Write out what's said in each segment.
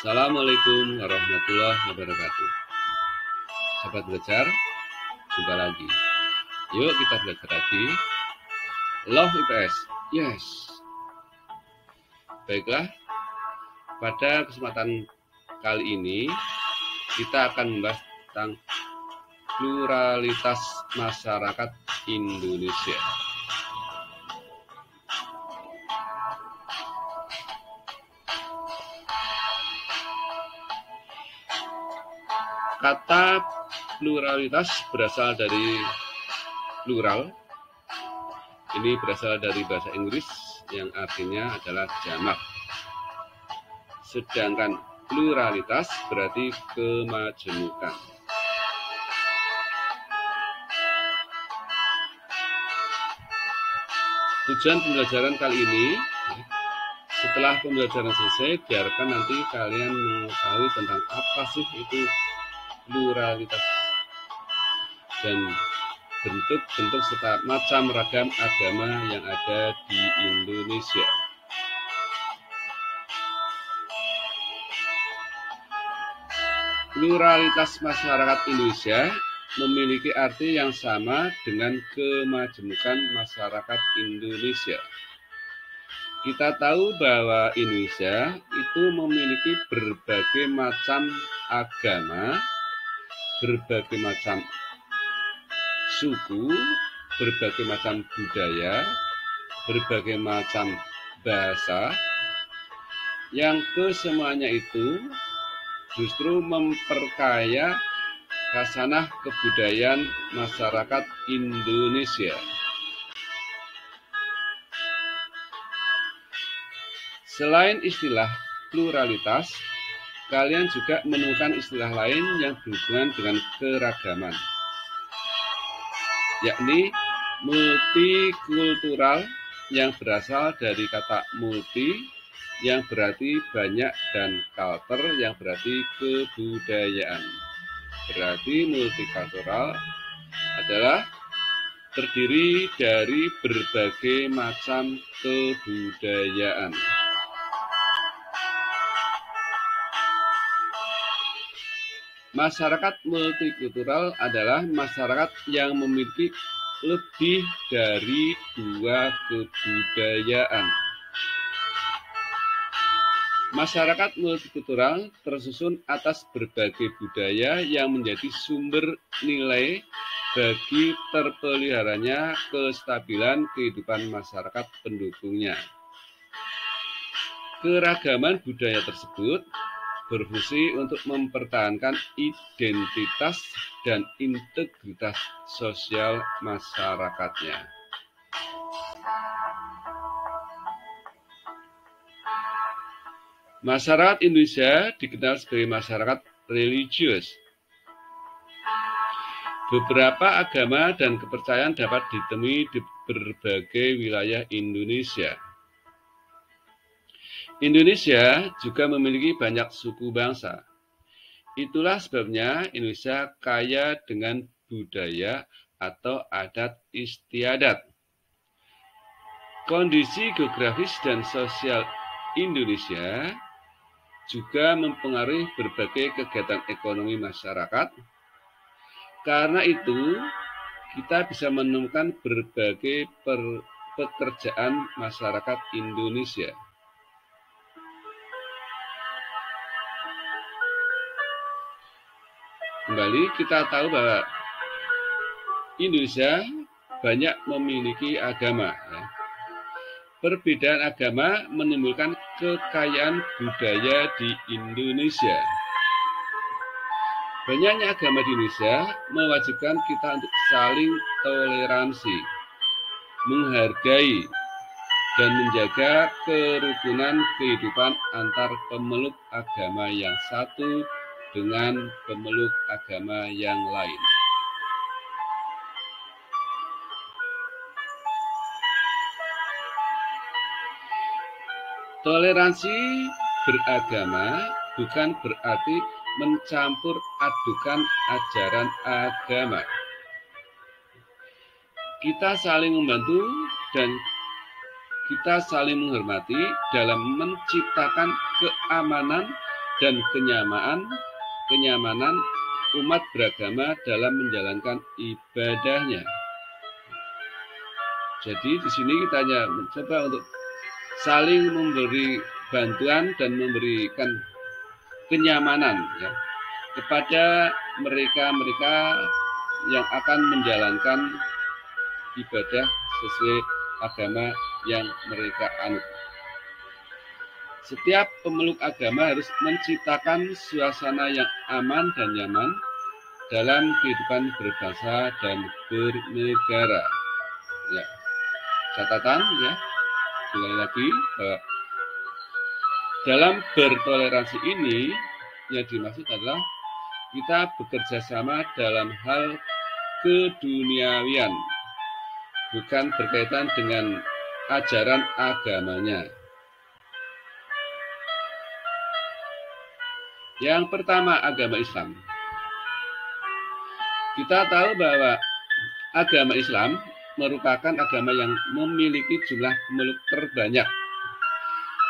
Assalamualaikum warahmatullahi wabarakatuh. Sahabat belajar, jumpa lagi. Yuk kita belajar lagi. Love IPS. Yes. Baiklah, pada kesempatan kali ini kita akan membahas tentang pluralitas masyarakat Indonesia. Kata pluralitas berasal dari plural. Ini berasal dari bahasa Inggris yang artinya adalah jamak. Sedangkan pluralitas berarti kemajemukan. Tujuan pembelajaran kali ini, setelah pembelajaran selesai, biarkan nanti kalian mengetahui tentang apa sih itu pluralitas dan bentuk-bentuk serta macam ragam agama yang ada di Indonesia. Pluralitas masyarakat Indonesia memiliki arti yang sama dengan kemajemukan masyarakat Indonesia. Kita tahu bahwa Indonesia itu memiliki berbagai macam agama, berbagai macam suku, berbagai macam budaya, berbagai macam bahasa, yang kesemuanya itu justru memperkaya khasanah kebudayaan masyarakat Indonesia. Selain istilah pluralitas, kalian juga menemukan istilah lain yang berhubungan dengan keragaman, yakni multikultural yang berasal dari kata multi yang berarti banyak dan culture yang berarti kebudayaan. Berarti multikultural adalah terdiri dari berbagai macam kebudayaan. Masyarakat multikultural adalah masyarakat yang memiliki lebih dari dua kebudayaan. Masyarakat multikultural tersusun atas berbagai budaya yang menjadi sumber nilai bagi terpeliharanya kestabilan kehidupan masyarakat pendukungnya. Keragaman budaya tersebut berfungsi untuk mempertahankan identitas dan integritas sosial masyarakatnya. Masyarakat Indonesia dikenal sebagai masyarakat religius. Beberapa agama dan kepercayaan dapat ditemui di berbagai wilayah Indonesia. Indonesia juga memiliki banyak suku bangsa. Itulah sebabnya Indonesia kaya dengan budaya atau adat istiadat. Kondisi geografis dan sosial Indonesia juga mempengaruhi berbagai kegiatan ekonomi masyarakat. Karena itu, kita bisa menemukan berbagai pekerjaan masyarakat Indonesia. Kembali kita tahu bahwa Indonesia banyak memiliki agama. Perbedaan agama menimbulkan kekayaan budaya di Indonesia. Banyaknya agama di Indonesia mewajibkan kita untuk saling toleransi, menghargai, dan menjaga kerukunan kehidupan antar pemeluk agama yang satu dengan pemeluk agama yang lain. Toleransi beragama bukan berarti mencampur adukan ajaran agama. Kita saling membantu dan kita saling menghormati dalam menciptakan keamanan dan kenyamanan umat beragama dalam menjalankan ibadahnya. Jadi di sini kita hanya mencoba untuk saling memberi bantuan dan memberikan kenyamanan ya, kepada mereka-mereka yang akan menjalankan ibadah sesuai agama yang mereka anut. Setiap pemeluk agama harus menciptakan suasana yang aman dan nyaman dalam kehidupan berbangsa dan bernegara. Ya. Catatan ya, sekali lagi bahwa dalam bertoleransi ini yang dimaksud adalah kita bekerja sama dalam hal keduniawian, bukan berkaitan dengan ajaran agamanya. Yang pertama, agama Islam. Kita tahu bahwa agama Islam merupakan agama yang memiliki jumlah pemeluk terbanyak.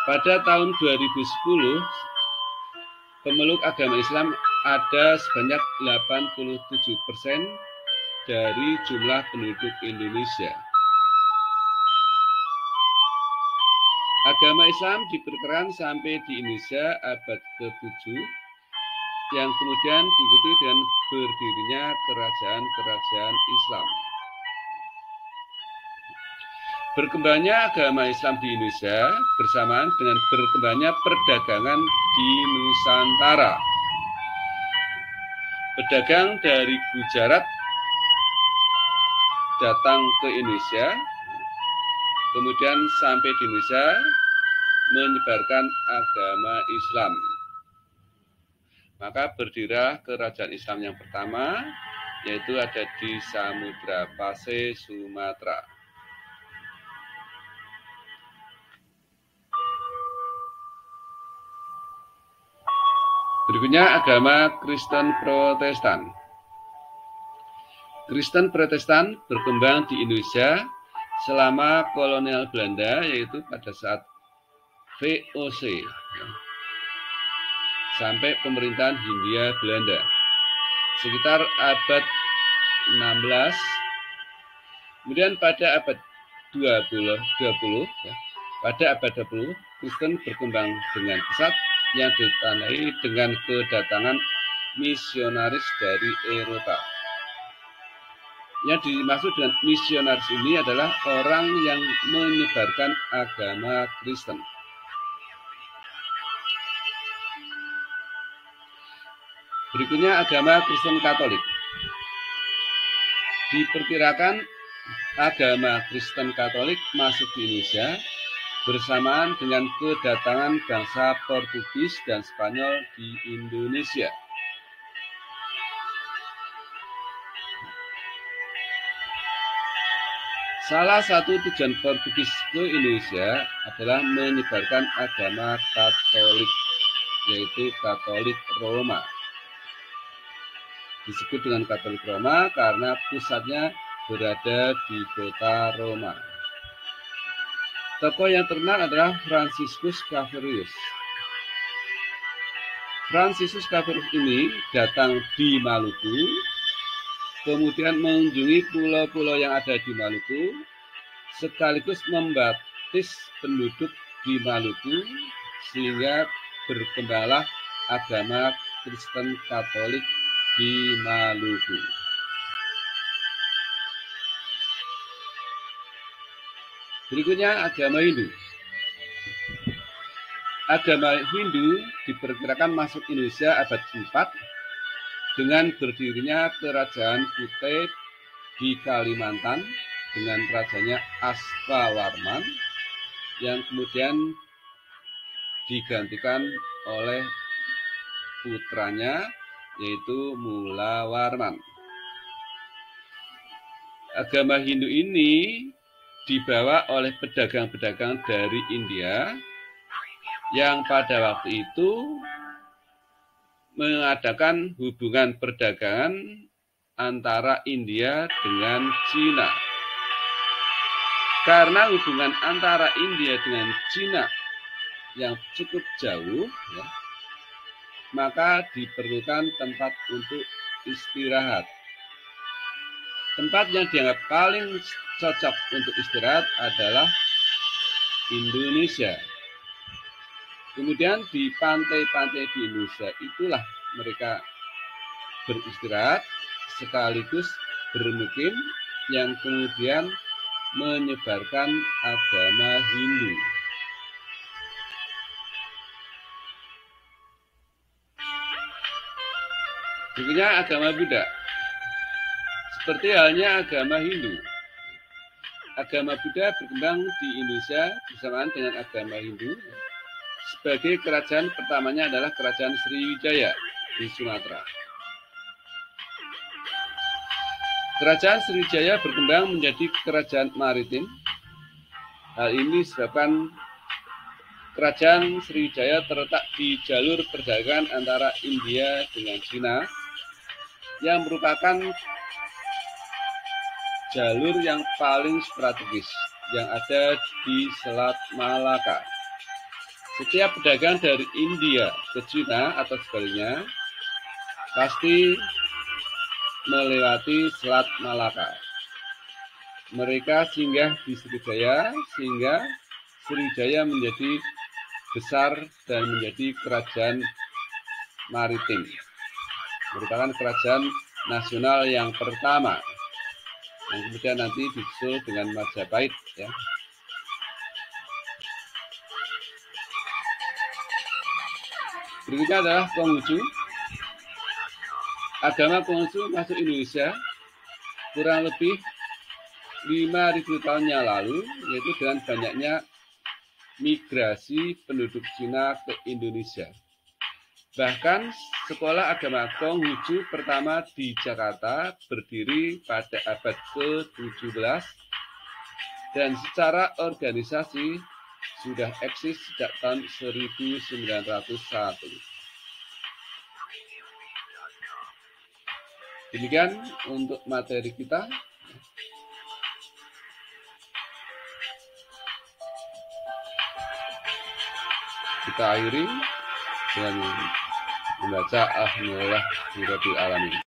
Pada tahun 2010, pemeluk agama Islam ada sebanyak 87% dari jumlah penduduk Indonesia. Agama Islam diperkirakan sampai di Indonesia abad ke-7, yang kemudian diikuti dengan berdirinya kerajaan-kerajaan Islam. Berkembangnya agama Islam di Indonesia bersamaan dengan berkembangnya perdagangan di Nusantara. Pedagang dari Gujarat datang ke Indonesia, kemudian sampai di Indonesia menyebarkan agama Islam. Maka berdirilah kerajaan Islam yang pertama, yaitu ada di Samudra Pasai, Sumatera. Berikutnya agama Kristen Protestan. Kristen Protestan berkembang di Indonesia selama kolonial Belanda, yaitu pada saat VOC sampai pemerintahan Hindia Belanda sekitar abad 16. Kemudian pada abad 20 pada abad 20 Kristen berkembang dengan pesat yang ditandai dengan kedatangan misionaris dari Eropa. Yang dimaksud dengan misionaris ini adalah orang yang menyebarkan agama Kristen. Berikutnya agama Kristen Katolik. Diperkirakan agama Kristen Katolik masuk di Indonesia bersamaan dengan kedatangan bangsa Portugis dan Spanyol di Indonesia. Salah satu tujuan Portugis ke Indonesia adalah menyebarkan agama Katolik, yaitu Katolik Roma. Disebut dengan Katolik Roma karena pusatnya berada di kota Roma. Tokoh yang terkenal adalah Franciscus Xaverius. Franciscus Xaverius ini datang di Maluku, kemudian mengunjungi pulau-pulau yang ada di Maluku, sekaligus membaptis penduduk di Maluku, sehingga berkembanglah agama Kristen Katolik di Maluku. Berikutnya agama Hindu. Agama Hindu diperkirakan masuk Indonesia abad 4 dengan berdirinya kerajaan Kutai di Kalimantan dengan rajanya Aswawarman yang kemudian digantikan oleh putranya yaitu Mulawarman. Agama Hindu ini dibawa oleh pedagang-pedagang dari India yang pada waktu itu mengadakan hubungan perdagangan antara India dengan Cina. Karena hubungan antara India dengan Cina yang cukup jauh, ya, maka diperlukan tempat untuk istirahat. Tempat yang dianggap paling cocok untuk istirahat adalah Indonesia. Kemudian di pantai-pantai di Indonesia itulah mereka beristirahat sekaligus bermukim yang kemudian menyebarkan agama Hindu. Berikutnya agama Buddha. Seperti halnya agama Hindu, agama Buddha berkembang di Indonesia bersamaan dengan agama Hindu. Sebagai kerajaan pertamanya adalah Kerajaan Sriwijaya di Sumatera. Kerajaan Sriwijaya berkembang menjadi kerajaan maritim. Hal ini disebabkan Kerajaan Sriwijaya terletak di jalur perdagangan antara India dengan Cina, yang merupakan jalur yang paling strategis yang ada di Selat Malaka. Setiap pedagang dari India ke Cina atau sebaliknya pasti melewati Selat Malaka. Mereka singgah di Sriwijaya sehingga Sriwijaya menjadi besar dan menjadi kerajaan maritim. Merupakan kerajaan nasional yang pertama. Yang kemudian nanti disusul dengan Majapahit, ya. Berikutnya adalah Konghucu. Agama Konghucu masuk Indonesia kurang lebih 5.000 tahun yang lalu, yaitu dengan banyaknya migrasi penduduk Cina ke Indonesia. Bahkan sekolah agama Konghucu pertama di Jakarta berdiri pada abad ke-17 dan secara organisasi sudah eksis sejak tahun 1901. Demikian untuk materi kita. Kita akhiri dengan membaca Alhamdulillah Rabbil Alamin.